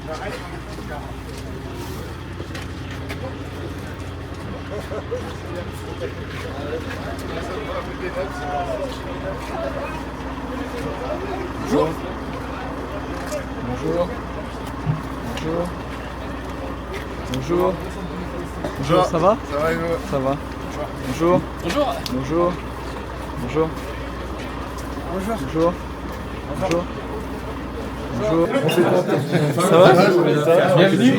Bonjour. Bonjour. Bonjour. Bonjour. Bonjour, ça va? Ça va et vous? Ça va. Bonjour. Bonjour. Bonjour. Bonjour. Bonjour. Bonjour. Bonjour. Bonjour. Ça va? Ça va? Bienvenue.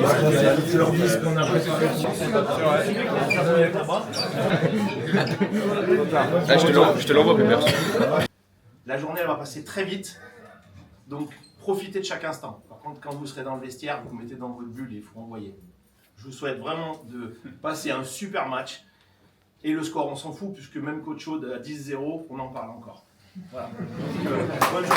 Je te l'envoie, Pépère. La journée elle va passer très vite, donc profitez de chaque instant. Par contre, quand vous serez dans le vestiaire, vous vous mettez dans votre bulle et il faut envoyer. Je vous souhaite vraiment de passer un super match. Et le score, on s'en fout, puisque même coach Chaud à 10-0, on en parle encore. Voilà. Bonne journée.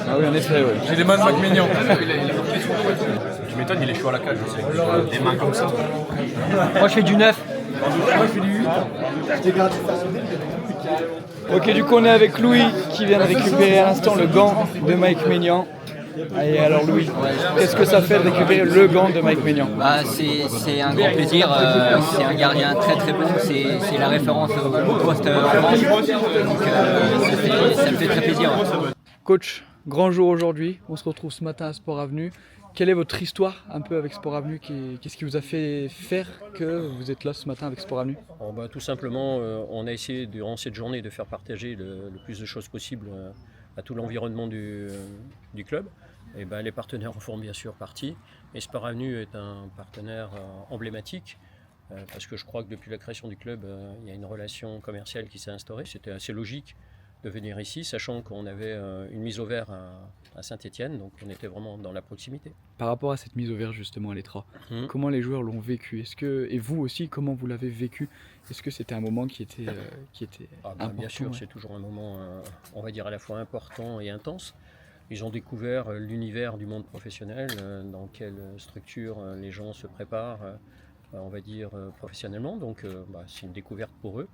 Ah oui, en effet, oui. J'ai les mains de McMaignan. Tu m'étonnes, il est chaud à la cage, je sais. Des mains comme ça. Moi, je fais du 9. Moi, je fais du 8. Ok, du coup, on est avec Louis qui vient de récupérer à l'instant le gant de Mike Maignan. Et alors, Louis, qu'est-ce que ça fait de récupérer le gant de Mike Maignan? C'est un grand plaisir. C'est un gardien très très bon. C'est la référence au poste en France. Donc, ça me fait très plaisir. Coach, grand jour aujourd'hui. On se retrouve ce matin à Sport Avenue. Quelle est votre histoire un peu avec Sport Avenue? Qu'est-ce qui vous a fait faire que vous êtes là ce matin avec Sport Avenue? Tout simplement, on a essayé durant cette journée de faire partager le plus de choses possible à tout l'environnement du club. Et les partenaires en font bien sûr partie. Et Sport Avenue est un partenaire emblématique parce que je crois que depuis la création du club, il y a une relation commerciale qui s'est instaurée. C'était assez logique de venir ici, sachant qu'on avait une mise au vert à Saint-Étienne, donc on était vraiment dans la proximité. Par rapport à cette mise au vert justement à l'Etra, comment les joueurs l'ont vécu? Et vous aussi, comment vous l'avez vécu? Est-ce que c'était un moment qui était important? Bien sûr, ouais. c'est toujours un moment, on va dire à la fois important et intense. Ils ont découvert l'univers du monde professionnel, dans quelle structure les gens se préparent, on va dire professionnellement, donc c'est une découverte pour eux.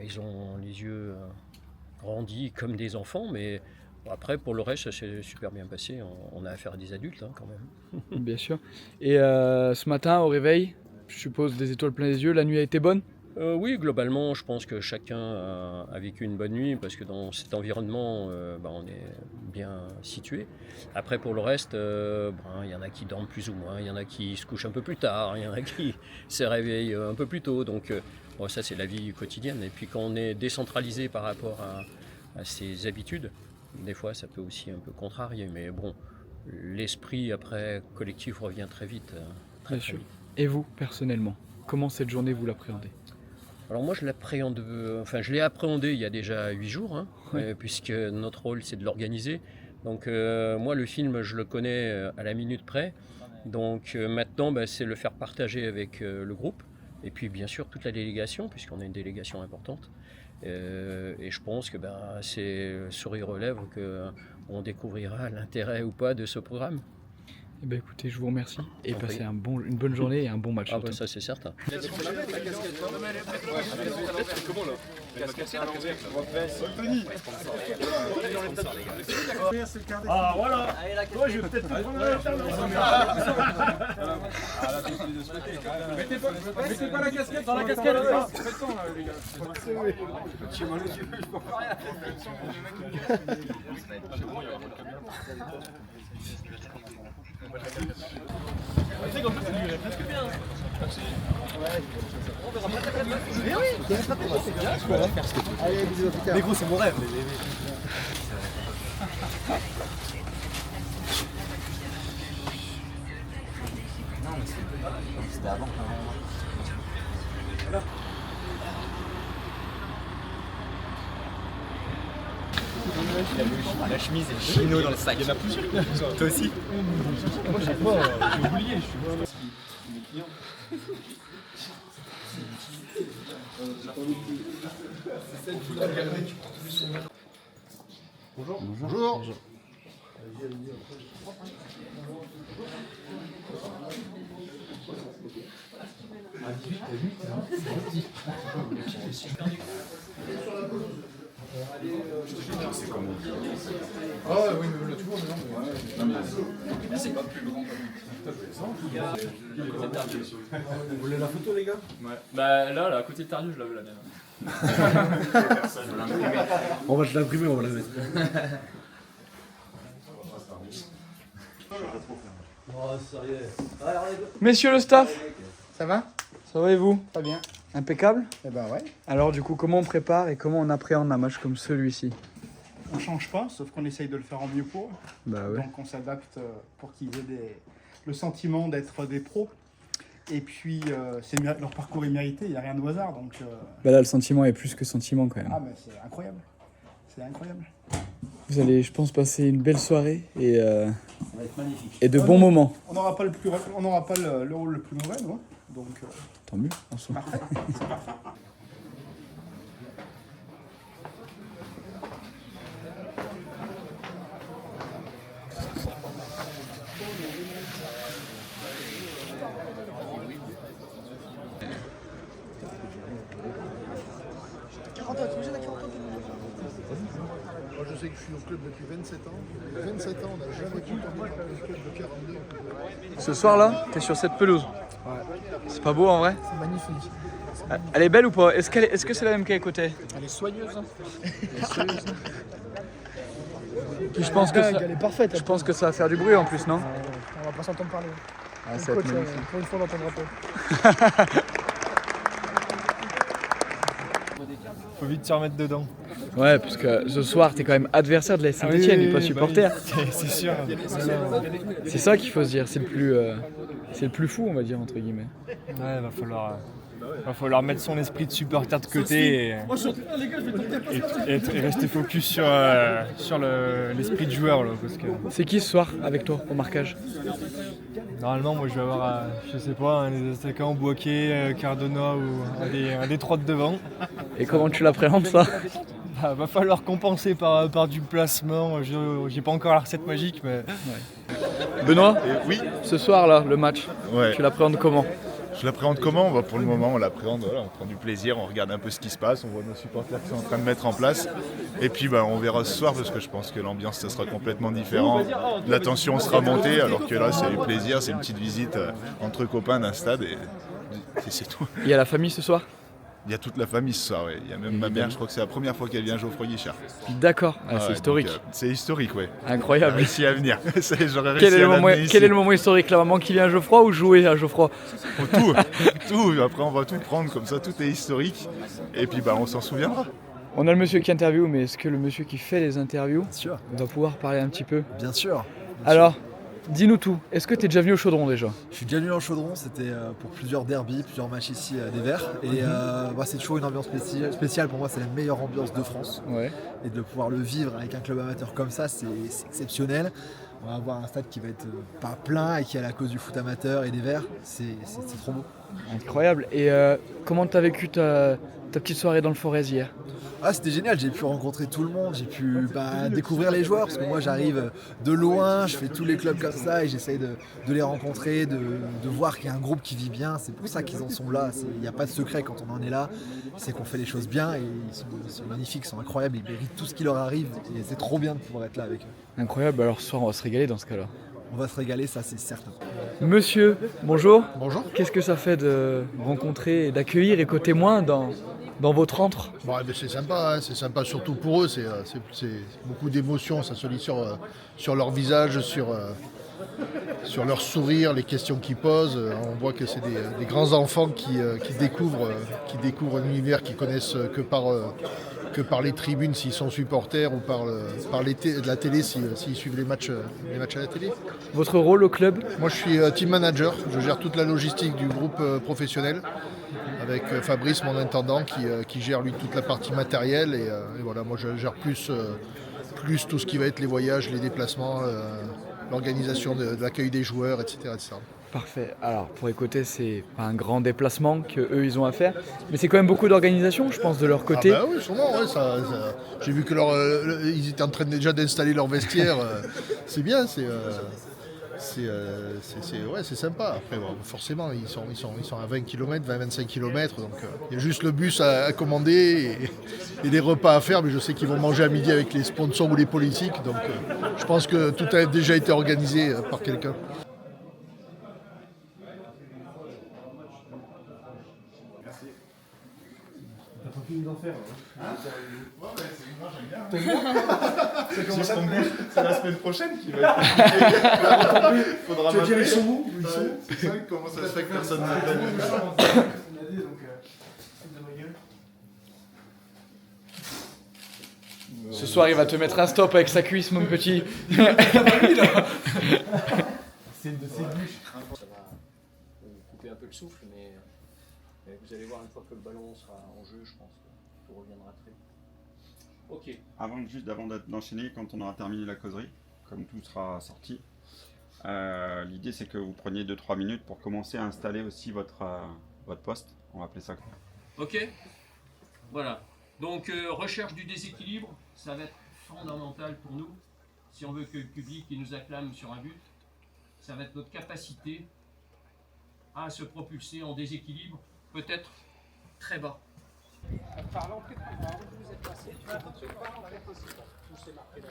Ils ont les yeux grandis comme des enfants, mais après pour le reste ça s'est super bien passé. On a affaire à des adultes quand même. Bien sûr. Et ce matin au réveil, je suppose des étoiles plein les yeux, la nuit a été bonne? Oui, globalement, je pense que chacun a vécu une bonne nuit parce que dans cet environnement, on est bien situé. Après, pour le reste, il y en a qui dorment plus ou moins, il y en a qui se couchent un peu plus tard, il y en a qui se réveillent un peu plus tôt. Donc, ça, c'est la vie quotidienne. Et puis, quand on est décentralisé par rapport à ses habitudes, des fois, ça peut aussi un peu contrarier. Mais bon, l'esprit après collectif revient très vite. Très Bien sûr. vite. Et vous, personnellement, comment cette journée vous l'appréhendez? Alors moi je l'ai appréhendé il y a déjà 8 jours, puisque notre rôle c'est de l'organiser. Donc moi le film je le connais à la minute près, donc maintenant c'est le faire partager avec le groupe, et puis bien sûr toute la délégation, puisqu'on a une délégation importante. Et je pense que c'est sourire aux lèvres qu'on découvrira l'intérêt ou pas de ce programme. Eh bien, écoutez, je vous remercie et passez une bonne journée et un bon match. Ça c'est certain. Ah voilà. Moi je vais peut-être prendre la Mettez pas la casquette dans la casquette. Mais gros, c'est mon rêve. Non, mais c'était avant quand même. La chemise et le chino dans le sac. Il y en a plusieurs. Toi aussi? Moi j'ai pas, j'ai oublié, je suis moi. Bonjour. Bonjour. Vous voulez la photo, les gars? Ouais. Bah là, à côté de Tardieu, je la veux la mienne. On va te l'imprimer, on va la mettre. Messieurs le staff, Ça va? ça va et vous? Pas bien. Impeccable. Eh ben ouais. Alors du coup, comment on prépare et comment on appréhende un match comme celui-ci? On change pas, sauf qu'on essaye de le faire en mieux pour. Bah ouais. Donc on s'adapte pour qu'ils aient le sentiment d'être des pros. Et puis leur parcours est mérité, il n'y a rien de hasard. Donc, Bah là, le sentiment est plus que sentiment quand même. ah ben c'est incroyable. C'est incroyable. Vous allez, je pense, passer une belle soirée et Ça va être magnifique. de bons moments. On n'aura pas le rôle le plus mauvais, nous. Donc Tant mieux, en soi. parfait. C'est parfait. Moi, je sais que je suis au club depuis 27 ans. 27 ans, on n'a jamais pu tomber dans le club de 42. Ce soir-là, t'es sur cette pelouse. C'est pas beau en vrai? C'est magnifique. Elle est belle ou pas? Est-ce que c'est la même qu'à côté? Elle est soigneuse. Hein. Puis je pense que ça, Elle est parfaite. je pense que ça va faire du bruit en plus, non? On va pas s'entendre parler. Ah, ça va être magnifique. Pour une fois, on n'entendra pas. Faut vite se remettre dedans. Ouais, parce que ce soir, t'es quand même adversaire de la Saint-Etienne et pas supporter. C'est sûr. C'est ça qu'il faut se dire, c'est le plus fou, on va dire, entre guillemets. Ouais, va falloir mettre son esprit de supporter de côté et rester focus sur l'esprit de joueur. Là, parce que C'est qui ce soir avec toi au marquage? normalement, moi je vais avoir, je sais pas, un des attaquants, Boaké, Cardona ou un des trois de devant. Et comment tu l'appréhendes ça? Bah, va falloir compenser par du placement. J'ai pas encore la recette magique, mais. Benoît, Oui, ce soir là, le match, ouais. tu l'appréhendes comment? Je l'appréhende comment? Bah, pour le moment, on l'appréhende, voilà, on prend du plaisir, on regarde un peu ce qui se passe, on voit nos supporters qui sont en train de mettre en place. Et puis bah, on verra ce soir parce que je pense que l'ambiance ça sera complètement différent. La tension sera montée alors que là c'est du plaisir, c'est une petite visite entre copains d'un stade et c'est tout. Il y a la famille ce soir? Il y a toute la famille ce soir, ouais. Il y a même ma mère, je crois que c'est la première fois qu'elle vient à Geoffroy-Guichard. D'accord, ah, c'est Ouais, historique. donc, c'est historique, ouais. J'ai Incroyable. réussi à venir. J'aurais Quel réussi est, à le moment, l'amener ici. quel est le moment historique? La maman qui vient à Geoffroy ou jouer à Geoffroy? Tout, tout. Après on va tout prendre comme ça, tout est historique. Et puis bah on s'en souviendra. On a le monsieur qui interviewe, mais est-ce que le monsieur qui fait les interviews sûr, va pouvoir parler un petit peu? bien sûr. Alors, dis-nous tout. Est-ce que tu es déjà venu au Chaudron déjà? Je suis déjà venu en Chaudron, c'était pour plusieurs derbies, plusieurs matchs ici des Verts. Et c'est toujours une ambiance spéciale. Pour moi, c'est la meilleure ambiance de France. Ouais. Et de pouvoir le vivre avec un club amateur comme ça, c'est exceptionnel. On va avoir un stade qui va être pas plein et qui est à la cause du foot amateur et des Verts. C'est trop beau. Incroyable. Et comment t'as vécu ta petite soirée dans le Forez hier? Ah, c'était génial, j'ai pu rencontrer tout le monde, j'ai pu découvrir les joueurs parce que moi j'arrive de loin, je fais tous les clubs comme ça et j'essaye de les rencontrer, de voir qu'il y a un groupe qui vit bien. C'est pour ça qu'ils en sont là, il n'y a pas de secret quand on en est là, c'est qu'on fait les choses bien et ils sont magnifiques, ils sont incroyables, ils méritent tout ce qui leur arrive et c'est trop bien de pouvoir être là avec eux. Incroyable, alors ce soir on va se régaler dans ce cas-là. On va se régaler, ça c'est certain. Monsieur, bonjour. Bonjour. Qu'est-ce que ça fait de rencontrer et d'accueillir et qu'au témoin dans votre antre? Bon, eh ben, c'est sympa, hein. C'est sympa surtout pour eux. C'est beaucoup d'émotions, ça se lit sur leur visage, sur leur sourire, les questions qu'ils posent. On voit que c'est des grands enfants qui découvrent un univers qu'ils connaissent que par les tribunes s'ils sont supporters ou par la télé s'ils suivent les matchs à la télé. Votre rôle au club? Moi je suis team manager, je gère toute la logistique du groupe professionnel avec Fabrice, mon intendant, qui gère lui toute la partie matérielle et voilà, moi je gère plus tout ce qui va être les voyages, les déplacements, l'organisation de l'accueil des joueurs, etc. Parfait. Alors pour écouter, c'est pas un grand déplacement qu'eux ils ont à faire, mais c'est quand même beaucoup d'organisation, je pense, de leur côté. Ah bah oui, sûrement, ouais, j'ai vu que ils étaient en train déjà d'installer leur vestiaire. c'est bien, c'est sympa. Après, bon, forcément, ils sont à 20 km, 20-25 km, donc il y a juste le bus à commander et des repas à faire, mais je sais qu'ils vont manger à midi avec les sponsors ou les politiques, donc je pense que tout a déjà été organisé par quelqu'un. T'as pas fini d'en faire, hein? Ouais, moi j'aime bien. T'aimes bien? C'est la semaine prochaine qui va être compliquée. Faudra tu veux dire, ils sont où? Ils sont où? C'est ça, comment ça se fait que personne ne m'appelle? Ce soir, il va te mettre un stop avec sa cuisse, mon petit. C'est une de ses bûches. Ça va vous couper un peu le souffle, mais vous allez voir une fois que le ballon sera en jeu, je pense que tout reviendra très vite. Ok. Avant d'enchaîner, quand on aura terminé la causerie, comme tout sera sorti, l'idée c'est que vous preniez 2-3 minutes pour commencer à installer aussi votre poste. On va appeler ça. Ok. Voilà. Donc recherche du déséquilibre, ça va être fondamental pour nous. Si on veut que le public il nous acclame sur un but, ça va être notre capacité à se propulser en déséquilibre, peut-être très bas. Par l'entrée de programme, vous êtes passé, tu vas te voir en fait aussi. Tout s'est marqué dans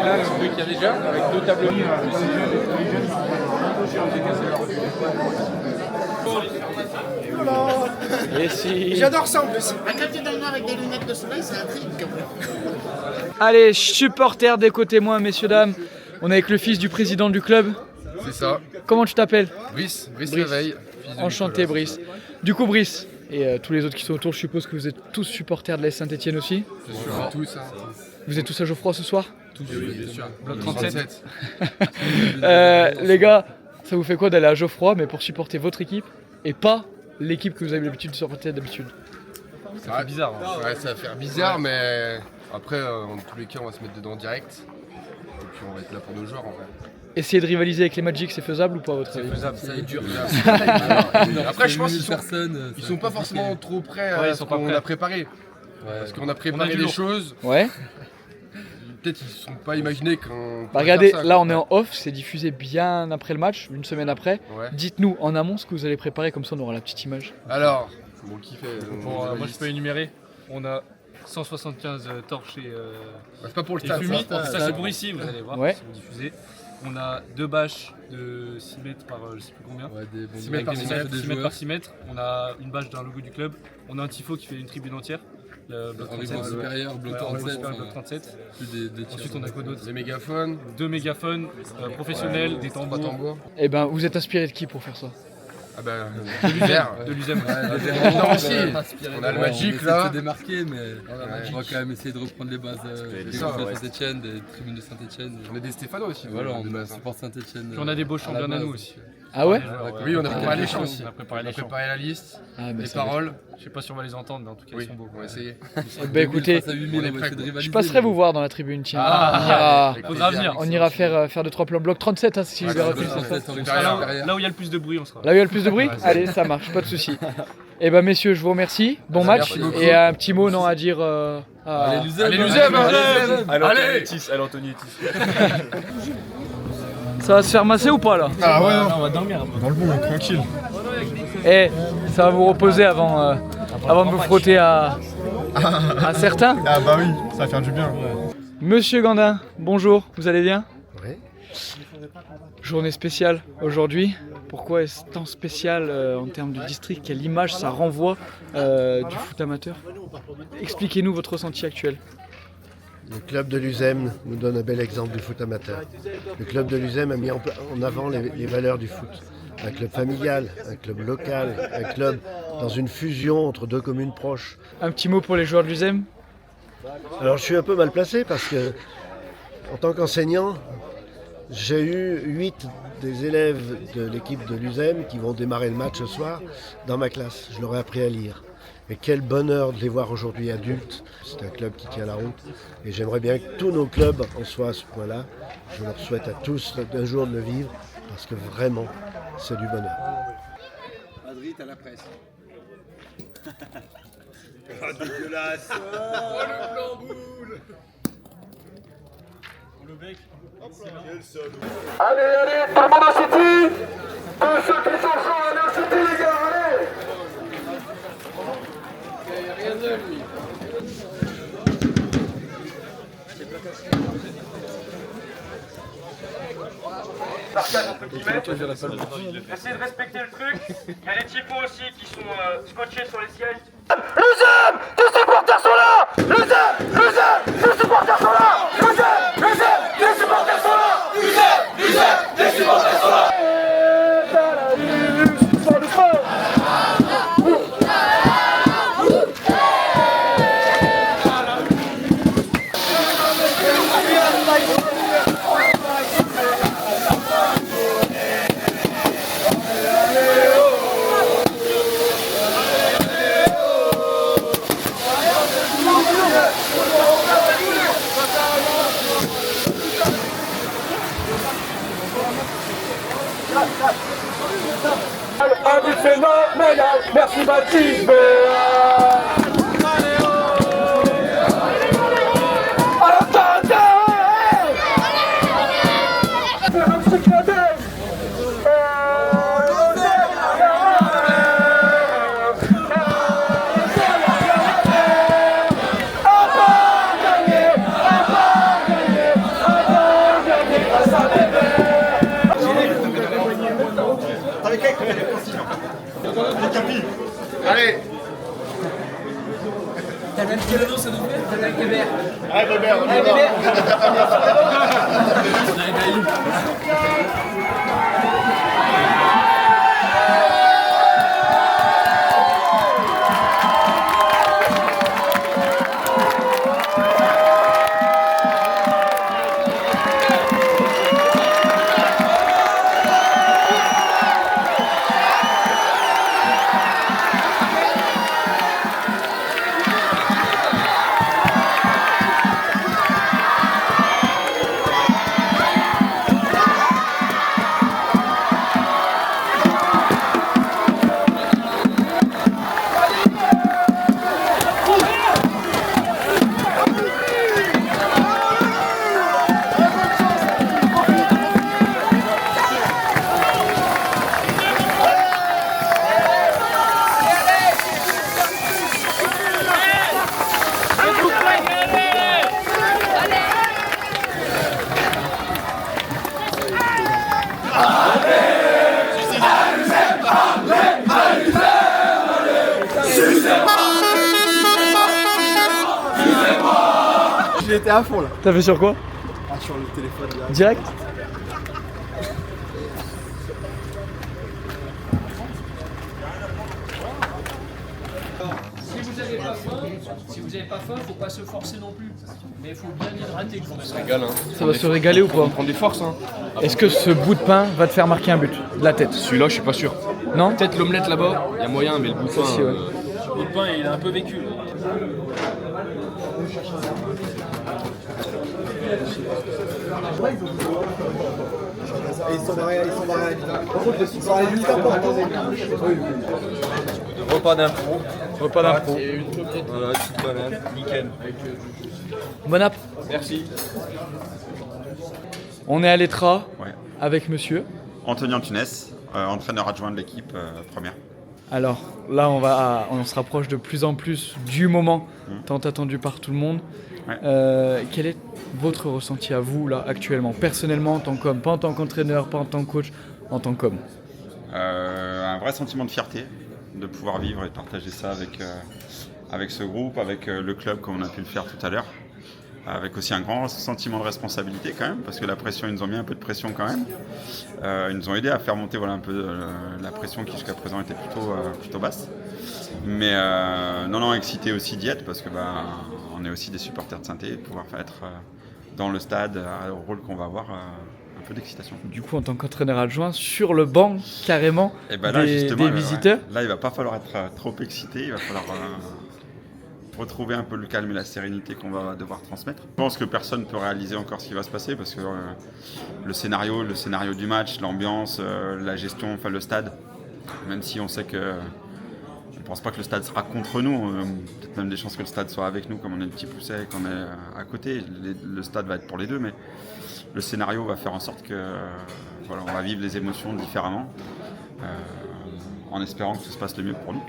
Là, le truc qu'il y a déjà, avec 2 tableaux. Et si... J'adore ça en plus. Un quartier dans le noir avec des lunettes de soleil, c'est un truc. Allez, supporters des côtés moins, messieurs, dames. On est avec le fils du président du club. C'est ça. Comment tu t'appelles? Brice Réveil. Enchanté, Brice. Du coup, Brice, et tous les autres qui sont autour, je suppose que vous êtes tous supporters de l'AS Saint-Etienne aussi. C'est sûr, tous. Vous êtes tous à Geoffroy ce soir? Tous, oui, bien sûr. Bloc 37. Les gars, ça vous fait quoi d'aller à Geoffroy, mais pour supporter votre équipe et pas l'équipe que vous avez l'habitude de supporter d'habitude? Ça fait bizarre. Hein. Ouais, ça va faire bizarre, mais après, en tous les cas, on va se mettre dedans direct. Et puis on va être là pour nos joueurs en vrai. Essayer de rivaliser avec les Magic, c'est faisable ou pas à votre avis? C'est faisable, ça va être dur. Après, je pense qu'ils sont pas forcément trop prêts à ce qu'on a préparé. Parce qu'on a préparé des choses. Ouais. Peut-être qu'ils ne sont pas imaginés qu'on. Bah regardez, là on est en off, c'est diffusé bien après le match, une semaine après. Ouais. Dites-nous en amont ce que vous allez préparer, comme ça on aura la petite image. Alors, bon, qui fait Moi je peux énumérer. On a 175 torches et c'est pas pour le stade. Ça c'est pour ici, vous allez voir, ouais. si vous diffusez. On a 2 bâches de 6 mètres par je sais plus combien. Ouais, 6 mètres par 6 mètres, 6 mètres par 6 mètres. On a une bâche d'un logo du club. On a un tifo qui fait une tribune entière. Le bloc 37. Supérieur, bloc 37. Bloc 37. Ensuite on a quoi d'autre? Des mégaphones. 2 mégaphones professionnels, des tambours. Et ben vous êtes inspiré de qui pour faire ça? Ah bah, de l'USEM. On a le Magic là. On essaie de se démarquer, mais on va quand même essayer de reprendre les bases des groupes de Saint-Etienne, des tribunes de Saint-Etienne. On a des Stéphano aussi. Voilà, on supporte Saint-Etienne. Puis on a des beaux chants bien à nous aussi. Ah ouais? Oui, on a préparé les chants aussi. On a préparé la liste, ah, les paroles. Je sais pas si on va les entendre, mais en tout cas ils sont beaux. On va essayer. Bah écoutez, je passerai vous voir dans la tribune, tiens. On ira faire 2-3 plans. Bloc 37, hein, si j'ai bien retenu. Là où il y a le plus de bruit, on sera. Là où il y a le plus de bruit? Allez, ça marche, pas de soucis. Et ben messieurs, je vous remercie. Bon match. Et un petit mot non à dire Allez l'USEM. Allez Anthony Etis. Ça va se faire masser ou pas là? Ah ouais, on va dormir dans le bon, tranquille. Et ça va vous reposer avant de vous frotter à certains? Ah bah oui, ça va faire du bien. Monsieur Gandin, bonjour, vous allez bien? Oui. Journée spéciale aujourd'hui. Pourquoi est-ce tant spécial en termes de district? Quelle image ça renvoie du foot amateur? Expliquez-nous votre ressenti actuel. Le club de l'USEM nous donne un bel exemple du foot amateur. Le club de l'USEM a mis en avant les valeurs du foot. Un club familial, un club local, un club dans une fusion entre 2 communes proches. Un petit mot pour les joueurs de l'USEM? Alors je suis un peu mal placé parce que, en tant qu'enseignant, j'ai eu 8 des élèves de l'équipe de l'USEM qui vont démarrer le match ce soir dans ma classe. Je leur ai appris à lire. Et quel bonheur de les voir aujourd'hui adultes. C'est un club qui tient la route. Et j'aimerais bien que tous nos clubs en soient à ce point-là. Je leur souhaite à tous d'un jour de le vivre, parce que vraiment, c'est du bonheur. Madrid à la presse. Oh, dégueulasse. Oh, le blanc boule. Le bec. Allez, allez, tout le monde au City. Tous ceux qui sont chauds, allez au City, les gars, allez. Il n'y a rien de lui. Sarcasme entre guillemets. Essayez de respecter le truc. Il y a des typos aussi qui sont scotchés sur les sièges. Luzem, tes supporters sont là. Luzem, tes supporters sont là. Luzem, tes supporters sont là. Luzem, tes supporters sont là. Un but phénoménal, merci Baptiste. Allez. T'as le même quel nom ça nous fait? T'as le même Kébert. Allez Bébert, on y J'étais à fond là. T'as fait sur quoi? Ah, sur le téléphone là. Direct? Si vous n'avez pas faim, faut pas se forcer non plus. Mais il faut bien hydrater quand même. Ça régale, hein. Ça va se régaler ou pas? On prend des forces, hein. Est-ce que ce bout de pain va te faire marquer un but? De la tête? Celui-là, je suis pas sûr. Non? Peut-être l'omelette là-bas, il y a moyen, mais le bout de pain. Aussi, ouais. Le bout de pain, il a un peu vécu. Ils sont barrés à par contre, ils sont barrés juste avant. Repas d'impro. Repas d'impro. Et une pommette. Voilà, petite banane. Nickel. Bon app. Merci. On est à l'Etra Ouais. avec monsieur. Anthony Antunes, entraîneur adjoint de l'équipe première. Alors là, on se rapproche de plus en plus du moment tant attendu par tout le monde. Ouais. Quel est votre ressenti à vous là actuellement, personnellement en tant qu'homme, pas en tant qu'entraîneur, pas en tant que coach, en tant qu'homme? Un vrai sentiment de fierté de pouvoir vivre et partager ça avec ce groupe, avec le club comme on a pu le faire tout à l'heure. Avec aussi un grand sentiment de responsabilité quand même, parce que la pression, ils nous ont mis un peu de pression quand même. Ils nous ont aidé à faire monter un peu la pression qui jusqu'à présent était plutôt basse. Mais non, excité aussi d'y être, parce que on est aussi des supporters de Saint-Étienne, et de pouvoir être dans le stade au rôle qu'on va avoir, un peu d'excitation. Du coup, en tant qu'entraîneur adjoint, sur le banc carrément Et ben là, des visiteurs. Là, il va pas falloir être trop excité, il va falloir retrouver un peu le calme et la sérénité qu'on va devoir transmettre. Je pense que personne ne peut réaliser encore ce qui va se passer parce que le scénario du match, l'ambiance, la gestion, enfin le stade, même si on sait que je ne pense pas que le stade sera contre nous, peut-être même des chances que le stade soit avec nous comme on est le Petit Pousset, qu'on est à côté. Le stade va être pour les deux, mais le scénario va faire en sorte que voilà, on va vivre les émotions différemment. En espérant que tout se passe le mieux pour nous.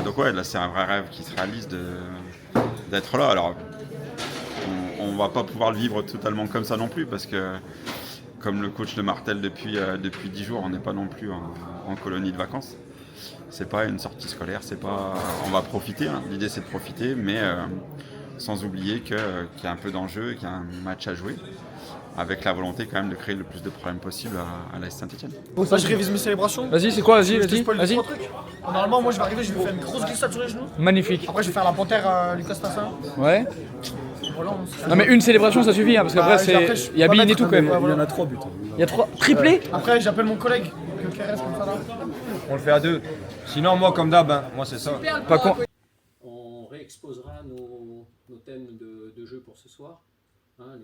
Donc ouais, là c'est un vrai rêve qui se réalise d'être là. Alors on va pas pouvoir le vivre totalement comme ça non plus parce que comme le coach le martèle depuis 10 jours, on n'est pas non plus en colonie de vacances. C'est pas une sortie scolaire, on va profiter, hein. L'idée c'est de profiter, mais sans oublier qu'il y a un peu d'enjeu, qu'il y a un match à jouer, avec la volonté quand même de créer le plus de problèmes possible à l'AS Saint-Etienne. Bon, ça, je révise mes célébrations. Vas-y, c'est quoi? Vas-y. Normalement, moi je vais arriver, je vais faire une grosse glissade sur les genoux. Magnifique. Après, je vais faire la panthère Lucas Tassin. Ouais. Voilà, non mais une célébration ça suffit hein, parce qu'après il y a Bean et tout quand même. Il y en a 3 buts. Il y a 3 triplés. Après j'appelle mon collègue que Keres comme ça là. On le fait à 2. Sinon moi comme d'hab, hein, moi c'est ça. Pas con. On réexposera nos thèmes de jeu pour ce soir. Hein,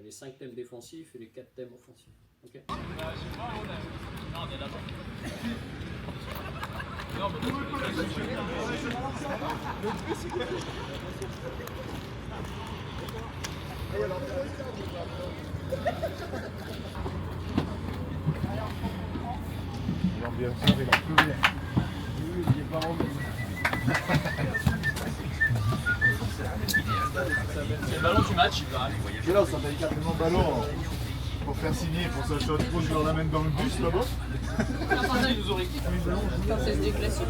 les 5 thèmes défensifs et les 4 thèmes offensifs. Okay. L'ambianceur il a plus rien. Il est pas en C'est le ballon du match. Et là, ça fait carrément ballon pour faire signer, pour ça, je leur l'amène dans le bus là-bas. Ils nous auraient quitté. Quand ça se déclasse,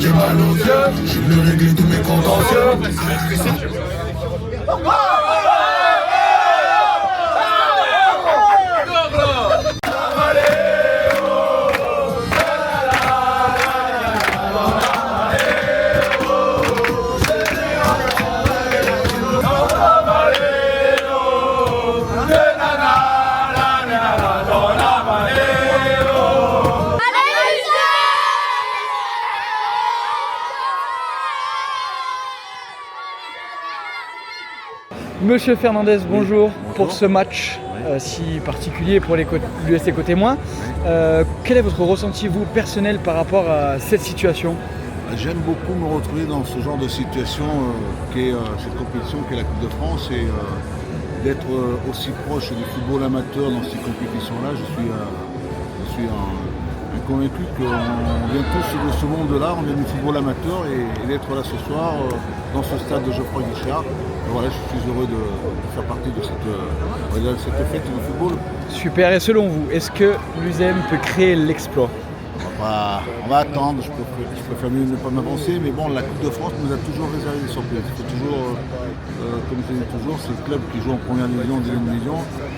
j'ai mal aux yeux, je veux régler tous mes contentieux. Monsieur Fernandez, bonjour pour ce match si particulier pour l'USC Côté-Moins. Quel est votre ressenti, vous, personnel, par rapport à cette situation? J'aime beaucoup me retrouver dans ce genre de situation qu'est cette compétition qu'est la Coupe de France et d'être aussi proche du football amateur dans ces compétitions-là. Je suis convaincu qu'on vient tous de ce monde-là, on vient du football amateur et d'être là ce soir dans ce stade de Geoffroy Guichard. Voilà, je suis heureux de faire partie de cette fête du football. Super, et selon vous, est-ce que l'USEM peut créer l'exploit? On va attendre, je préfère mieux ne pas m'avancer, mais bon, la Coupe de France nous a toujours réservé des surprises. Il faut toujours, comme je dis toujours, c'est le club qui joue en première division, en deuxième division,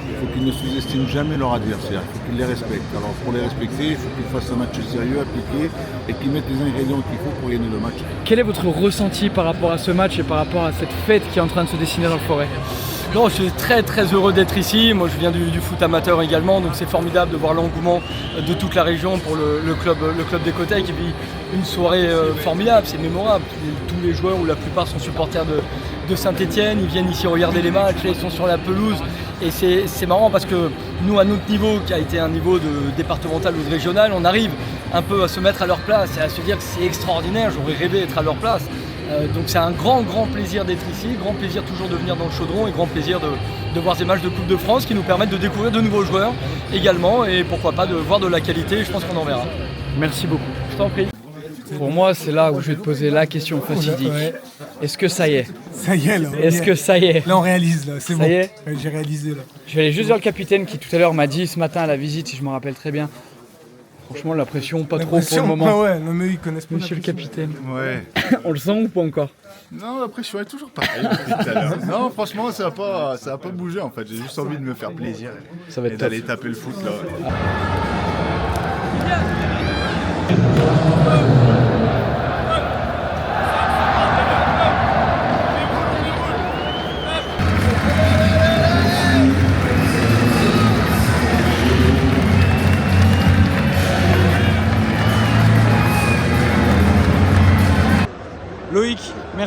il faut qu'ils ne sous-estiment jamais leur adversaire, il faut qu'ils les respectent. Alors pour les respecter, il faut qu'ils fassent un match sérieux, appliqué, et qu'ils mettent les ingrédients qu'il faut pour gagner le match. Quel est votre ressenti par rapport à ce match et par rapport à cette fête qui est en train de se dessiner dans le Forêt? Non, je suis très heureux d'être ici. Moi je viens du foot amateur également, donc c'est formidable de voir l'engouement de toute la région pour le club des Côtais qui vit une soirée formidable, c'est mémorable. Tous les joueurs ou la plupart sont supporters de Saint-Etienne, ils viennent ici regarder les matchs, ils sont sur la pelouse et c'est marrant parce que nous à notre niveau, qui a été un niveau de départemental ou de régional, on arrive un peu à se mettre à leur place et à se dire que c'est extraordinaire, j'aurais rêvé d'être à leur place. Donc c'est un grand plaisir d'être ici, grand plaisir toujours de venir dans le chaudron et grand plaisir de voir ces matchs de Coupe de France qui nous permettent de découvrir de nouveaux joueurs également et pourquoi pas de voir de la qualité, je pense qu'on en verra. Merci beaucoup, je t'en prie. Pour moi c'est là où je vais te poser la question fatidique. Ouais. Est-ce que ça y est? Ça y est là. Est-ce que ça y est? Là on réalise là, c'est bon. Ça y est? J'ai réalisé là. Je vais aller juste vers le capitaine qui tout à l'heure m'a dit ce matin à la visite, si je me rappelle très bien. Franchement, la pression, pas trop pour le moment. Ah ouais, non mais ils connaissent pas. Monsieur le capitaine. Ouais. On le sent ou pas encore? Non, la pression est toujours pareille depuis tout à l'heure. Non, franchement, ça va pas bouger en fait. J'ai juste envie de me faire plaisir ça va être et d'aller taper le foot là.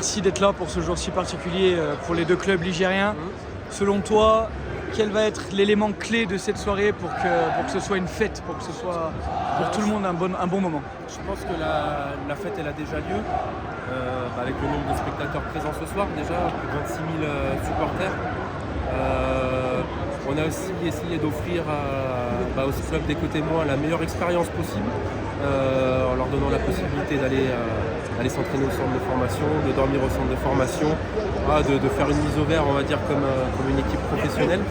merci d'être là pour ce jour si particulier pour les deux clubs ligériens. Selon toi, quel va être l'élément clé de cette soirée pour que ce soit une fête, pour que ce soit pour tout le monde un bon moment? Je pense que la fête elle a déjà lieu, avec le nombre de spectateurs présents ce soir, déjà plus de 26 000 supporters. On a aussi essayé d'offrir aux clubs des côtés moins la meilleure expérience possible, en leur donnant la possibilité d'aller s'entraîner au centre de formation, de dormir au centre de formation, de faire une mise au vert, on va dire, comme une équipe professionnelle.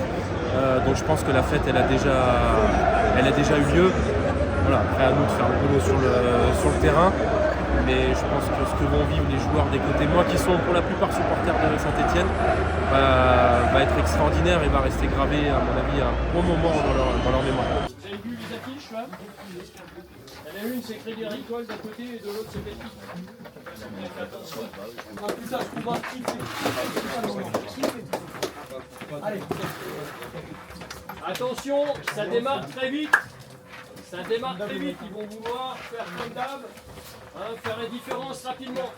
Donc je pense que la fête elle a déjà eu lieu. Voilà, après à nous de faire le boulot sur le terrain. Mais je pense que ce que vont vivre les joueurs des côtés moins, qui sont pour la plupart supporters de Saint-Etienne, va être extraordinaire et va rester gravé, à mon avis, un bon moment dans leur mémoire. Vous avez vu les affiches là? Il y en a une, c'est Crédit Agricole d'un côté et de l'autre, c'est Betty. Putain, je comprends Allez. Attention, ça démarre très vite. Ça démarre très vite, ils vont vouloir faire comme d'hab, faire la différence rapidement.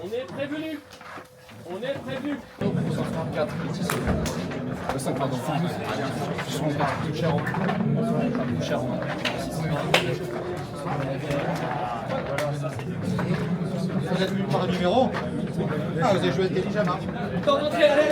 On est prévenus. On est prévenus. 134, 5, pardon. Vous êtes venu par numéro? Ah, vous avez joué intelligemment. Temps d'entrée, allez.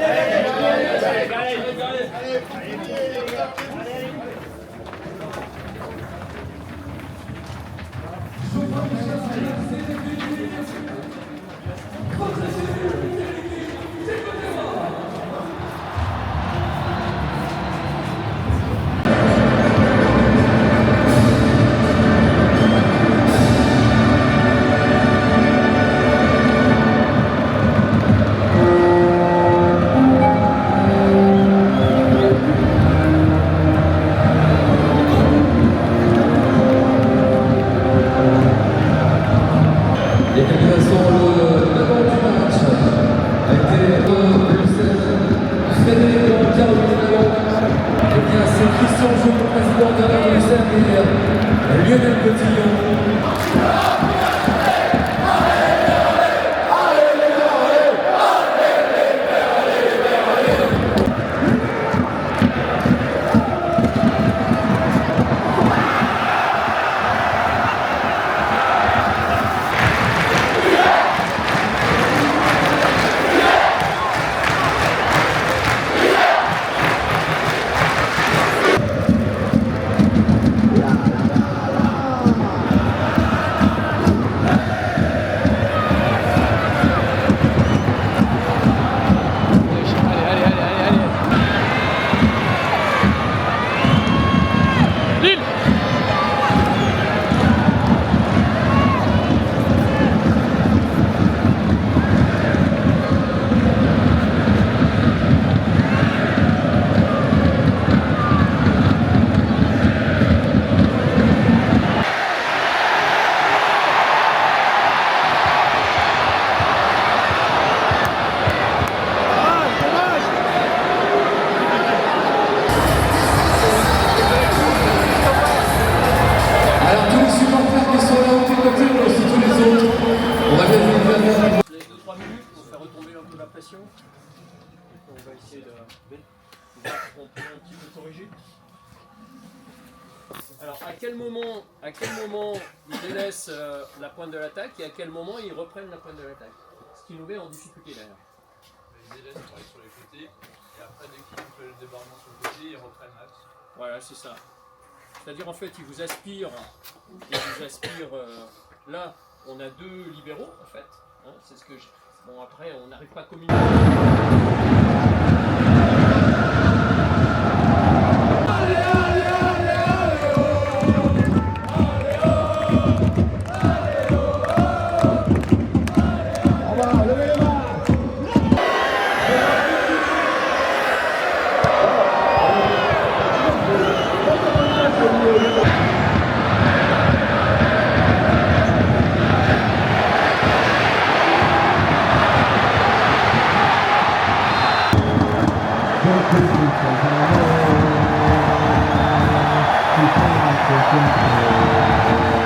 On va essayer de voir qu'on peut un petit peu corriger. Alors à quel moment ils délaissent la pointe de l'attaque et à quel moment ils reprennent la pointe de l'attaque? Ce qui nous met en difficulté d'ailleurs. Ils délaissent pour aller sur les côtés et après dès qu'ils font le débarquement sur le côté, ils reprennent l'axe. Voilà, c'est ça. C'est-à-dire en fait ils vous aspirent, là on a deux libéraux en fait. Hein, c'est ce que je... Bon après on n'arrive pas à communiquer. Thank you.